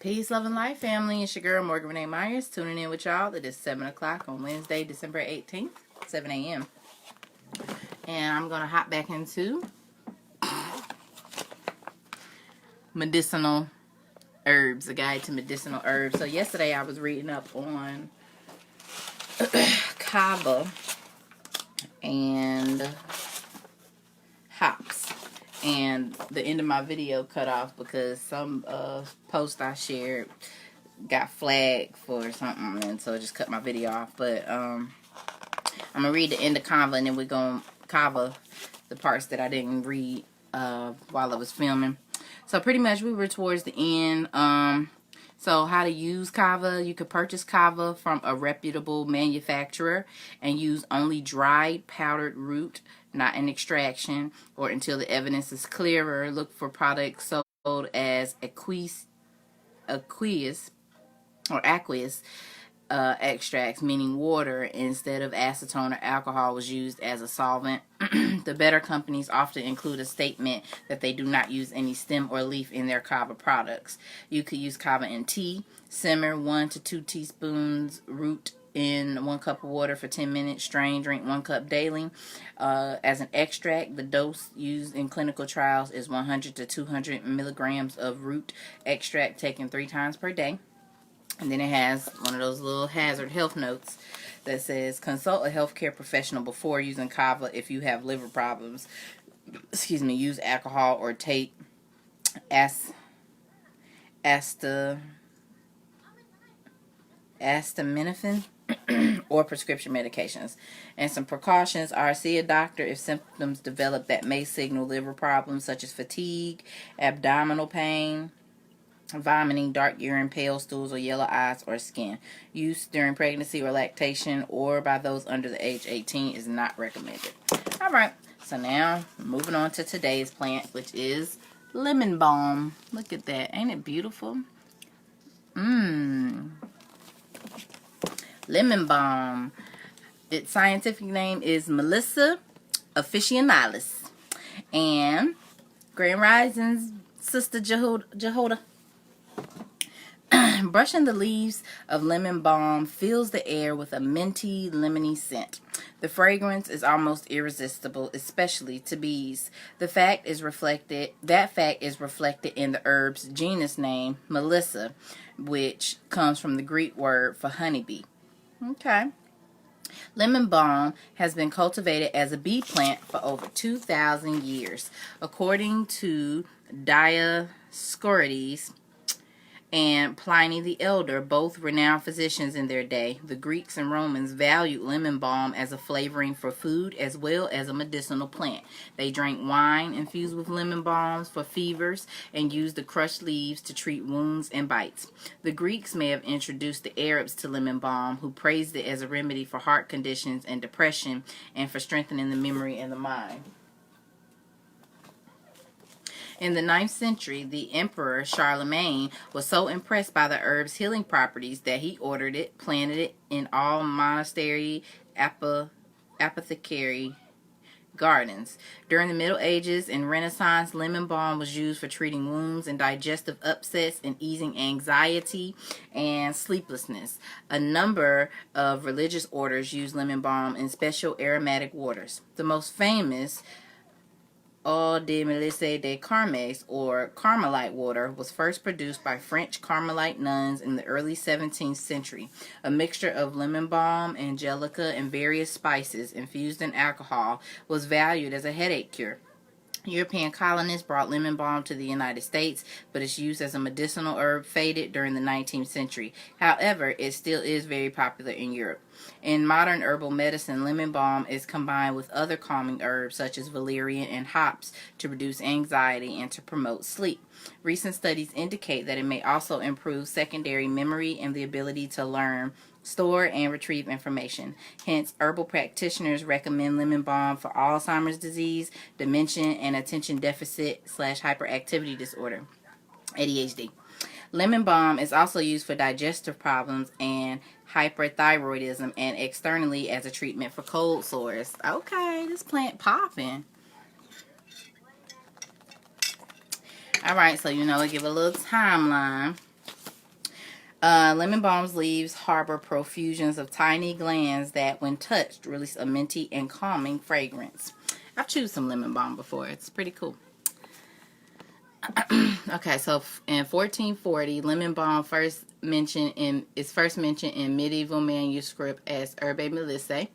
Peace, love, and life, family. It's your girl, Morgan Renee Myers, tuning in with y'all. It is 7 o'clock on Wednesday, December 18th, 7 a.m. And I'm going to hop back into medicinal herbs, a guide to medicinal herbs. So yesterday I was reading up on kava and hops. And the end of my video cut off because some post I shared got flagged for something, and so I just cut my video off. But I'm gonna read the end of kava, and then we're gonna kava the parts that I didn't read while I was filming. So pretty much we were towards the end. So how to use kava: you could purchase kava from a reputable manufacturer and use only dried powdered root, not an extraction, or until the evidence is clearer. Look for products sold as aqueous extracts, meaning water instead of acetone or alcohol was used as a solvent. The better companies often include a statement that they do not use any stem or leaf in their kava products. You could use kava in tea. Simmer 1 to 2 teaspoons root in 1 cup of water for 10 minutes. Strain, drink 1 cup daily. As an extract, the dose used in clinical trials is 100 to 200 milligrams of root extract taken 3 times per day. And then it has one of those little hazard health notes that says, consult a healthcare professional before using kava if you have liver problems. Use alcohol or take acetaminophen or prescription medications. And some precautions are: see a doctor if symptoms develop that may signal liver problems, such as fatigue, abdominal pain, vomiting, dark urine, pale stools, or yellow eyes or skin. Use during pregnancy or lactation or by those under the age 18 is not recommended. Alright, so now moving on to today's plant, which is lemon balm. Look at that. Ain't it beautiful? Lemon balm. Its scientific name is Melissa officinalis. And Grand Rising's Sister Jehoda. Brushing the leaves of lemon balm fills the air with a minty, lemony scent. The fragrance is almost irresistible, especially to bees. That fact is reflected in the herb's genus name, Melissa, which comes from the Greek word for honeybee. Okay. Lemon balm has been cultivated as a bee plant for over 2,000 years. According to Dioscorides and Pliny the Elder, both renowned physicians in their day, the Greeks and Romans valued lemon balm as a flavoring for food as well as a medicinal plant. They drank wine infused with lemon balms for fevers and used the crushed leaves to treat wounds and bites. The Greeks may have introduced the Arabs to lemon balm, who praised it as a remedy for heart conditions and depression and for strengthening the memory and the mind. In the 9th century, the Emperor Charlemagne was so impressed by the herb's healing properties that he ordered it, planted it in all monastery apothecary gardens. During the Middle Ages and Renaissance, lemon balm was used for treating wounds and digestive upsets and easing anxiety and sleeplessness. A number of religious orders use lemon balm in special aromatic waters. The most famous, Eau de Melisse de Carmes, or Carmelite water, was first produced by French Carmelite nuns in the early 17th century. A mixture of lemon balm, angelica, and various spices infused in alcohol was valued as a headache cure. European colonists brought lemon balm to the United States, but its use as a medicinal herb faded during the 19th century. However, it still is very popular in Europe. In modern herbal medicine, lemon balm is combined with other calming herbs such as valerian and hops to reduce anxiety and to promote sleep. Recent studies indicate that it may also improve secondary memory and the ability to learn, store, and retrieve information. Hence, herbal practitioners recommend lemon balm for Alzheimer's disease, dementia, and attention deficit/hyperactivity disorder, ADHD. Lemon balm is also used for digestive problems and hyperthyroidism, and externally as a treatment for cold sores. Okay, this plant popping. Alright, so I give a little timeline. Lemon balm's leaves harbor profusions of tiny glands that, when touched, release a minty and calming fragrance. I've chewed some lemon balm before. It's pretty cool. Okay, so in 1440, lemon balm is first mentioned in medieval manuscript as Herbe Melisse.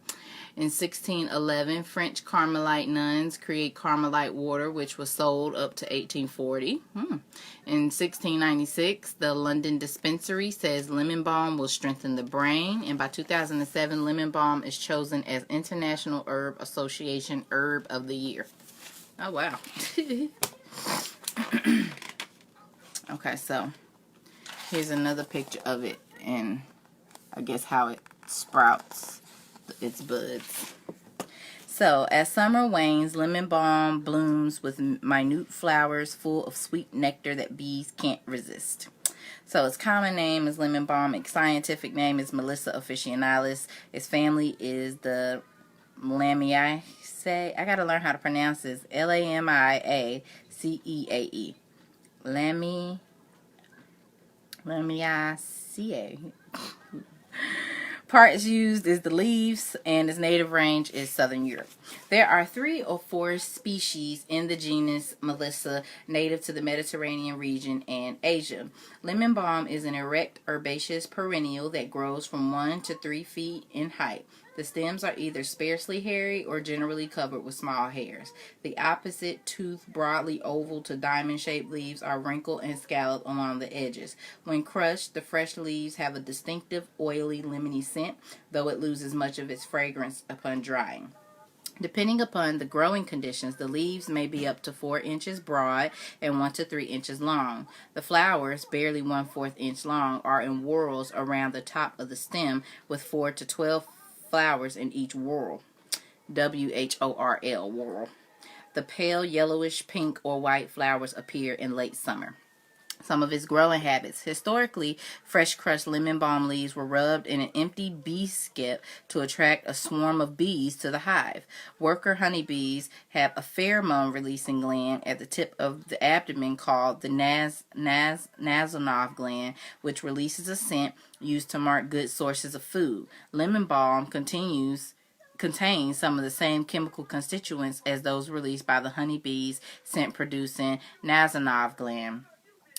In 1611, French Carmelite nuns create Carmelite water, which was sold up to 1840. In 1696, the London Dispensary says lemon balm will strengthen the brain. And by 2007, lemon balm is chosen as International Herb Association Herb of the Year. Oh, wow. Okay, so here's another picture of it and I guess how it sprouts its buds. So, as summer wanes, lemon balm blooms with minute flowers full of sweet nectar that bees can't resist. So, its common name is lemon balm. Its scientific name is Melissa officinalis. Its family is the Lamiaceae. I gotta learn how to pronounce this. Lamiaceae. Lamiaceae. Parts used is the leaves, and its native range is southern Europe. There are 3 or 4 species in the genus Melissa, native to the Mediterranean region and Asia. Lemon balm is an erect herbaceous perennial that grows from 1 to 3 feet in height. The stems are either sparsely hairy or generally covered with small hairs. The opposite toothed, broadly oval to diamond-shaped leaves are wrinkled and scalloped along the edges. When crushed, the fresh leaves have a distinctive, oily, lemony scent, though it loses much of its fragrance upon drying. Depending upon the growing conditions, the leaves may be up to 4 inches broad and 1 to 3 inches long. The flowers, barely 1/4 inch long, are in whorls around the top of the stem with 4 to 12 flowers in each whorl. WHORL, whorl. The pale yellowish pink or white flowers appear in late summer. Some of its growing habits. Historically, fresh crushed lemon balm leaves were rubbed in an empty bee skep to attract a swarm of bees to the hive. Worker honeybees have a pheromone releasing gland at the tip of the abdomen called the Nasonov gland, which releases a scent used to mark good sources of food. Lemon balm contains some of the same chemical constituents as those released by the honeybee's scent-producing Nasonov gland.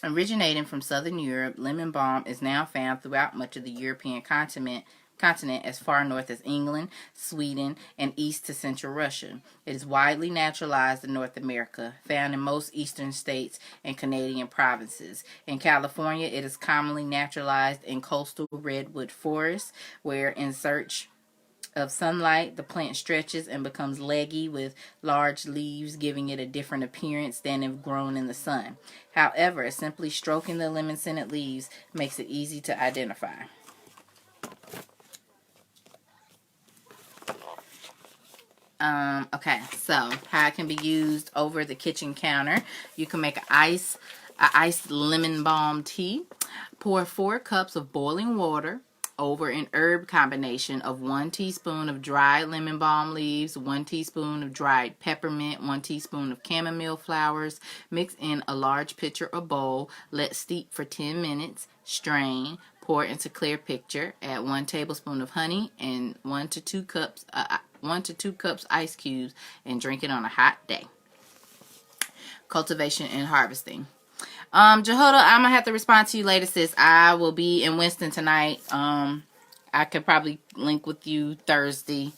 Originating from southern Europe, lemon balm is now found throughout much of the European continent as far north as England, Sweden, and east to central Russia. It is widely naturalized in North America, found in most eastern states and Canadian provinces. In California, it is commonly naturalized in coastal redwood forests, where in search of sunlight, the plant stretches and becomes leggy with large leaves, giving it a different appearance than if grown in the sun. However, simply stroking the lemon-scented leaves makes it easy to identify. Okay, so how it can be used over the kitchen counter. You can make a iced lemon balm tea. Pour 4 cups of boiling water over an herb combination of 1 teaspoon of dried lemon balm leaves, 1 teaspoon of dried peppermint, 1 teaspoon of chamomile flowers. Mix in a large pitcher or bowl. Let steep for 10 minutes. Strain. Pour into clear pitcher. Add 1 tablespoon of honey and 1 to 2 cups ice cubes, and drink it on a hot day. Cultivation and harvesting. Jehoda, I'm gonna have to respond to you later, sis. I will be in Winston tonight. I could probably link with you Thursday,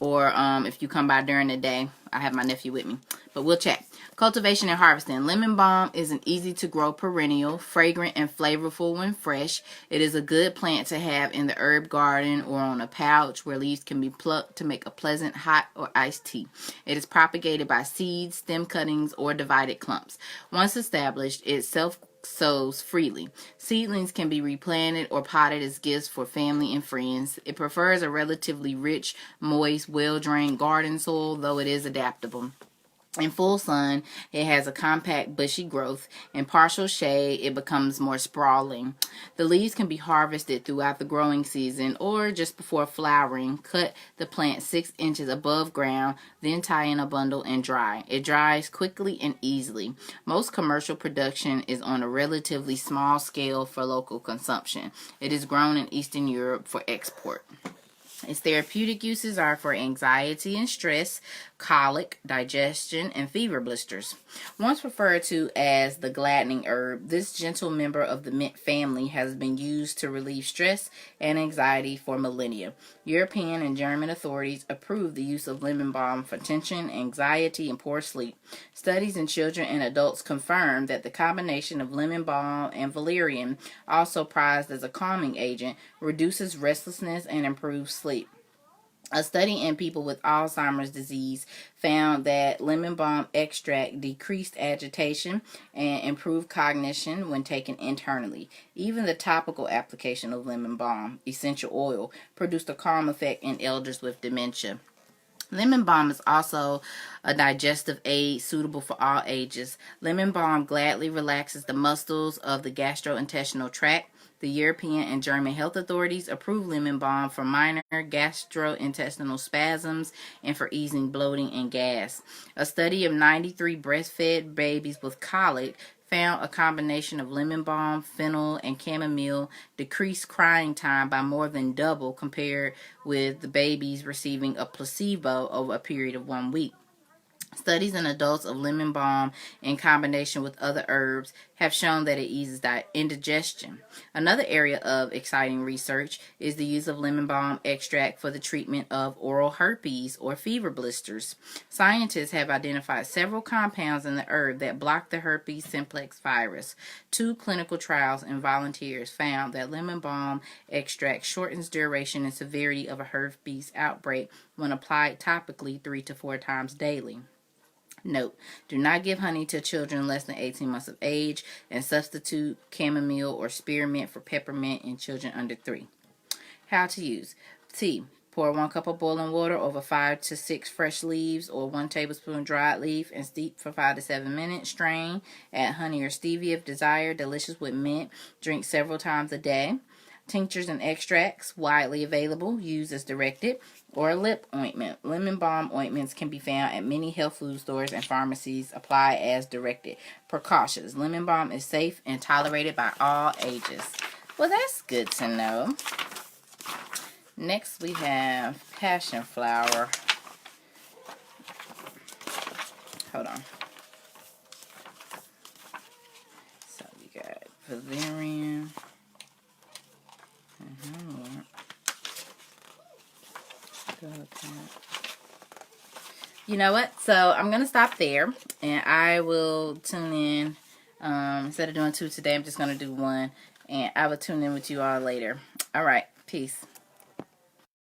or if you come by during the day. I have my nephew with me, but we'll chat. Cultivation and harvesting. Lemon balm is an easy to grow perennial, fragrant and flavorful when fresh. It is a good plant to have in the herb garden or on a pouch where leaves can be plucked to make a pleasant hot or iced tea. It is propagated by seeds, stem cuttings, or divided clumps. Once established, it sows freely. Seedlings can be replanted or potted as gifts for family and friends. It prefers a relatively rich, moist, well-drained garden soil, though it is adaptable. In full sun, it has a compact, bushy growth. In partial shade, it becomes more sprawling. The leaves can be harvested throughout the growing season or just before flowering. Cut the plant 6 inches above ground, then tie in a bundle and dry. It dries quickly and easily. Most commercial production is on a relatively small scale for local consumption. It is grown in Eastern Europe for export. Its therapeutic uses are for anxiety and stress, colic, digestion, and fever blisters. Once referred to as the gladdening herb, this gentle member of the mint family has been used to relieve stress and anxiety for millennia. European and German authorities approve the use of lemon balm for tension, anxiety, and poor sleep. Studies in children and adults confirm that the combination of lemon balm and valerian, also prized as a calming agent, reduces restlessness and improves sleep. A study in people with Alzheimer's disease found that lemon balm extract decreased agitation and improved cognition when taken internally. Even the topical application of lemon balm, essential oil, produced a calm effect in elders with dementia. Lemon balm is also a digestive aid suitable for all ages. Lemon balm gladly relaxes the muscles of the gastrointestinal tract. The European and German health authorities approve lemon balm for minor gastrointestinal spasms and for easing bloating and gas. A study of 93 breastfed babies with colic found a combination of lemon balm, fennel, and chamomile decreased crying time by more than double compared with the babies receiving a placebo over a period of 1 week. Studies in adults of lemon balm in combination with other herbs have shown that it eases indigestion. Another area of exciting research is the use of lemon balm extract for the treatment of oral herpes or fever blisters. Scientists have identified several compounds in the herb that block the herpes simplex virus. 2 clinical trials in volunteers found that lemon balm extract shortens duration and severity of a herpes outbreak when applied topically 3 to 4 times daily. Note, do not give honey to children less than 18 months of age, and substitute chamomile or spearmint for peppermint in children under 3. How to use. Tea. Pour 1 cup of boiling water over 5 to 6 fresh leaves or 1 tablespoon dried leaf and steep for 5 to 7 minutes. Strain. Add honey or stevia if desired. Delicious with mint. Drink several times a day. Tinctures and extracts, widely available, use as directed, or lip ointment. Lemon balm ointments can be found at many health food stores and pharmacies. Apply as directed. Precautions. Lemon balm is safe and tolerated by all ages. Well, that's good to know. Next, we have passion flower. Hold on. So, we got valerian. You know what? So I'm going to stop there, and I will tune in. Instead of doing 2 today, I'm just going to do 1, and I will tune in with you all later. All right. Peace.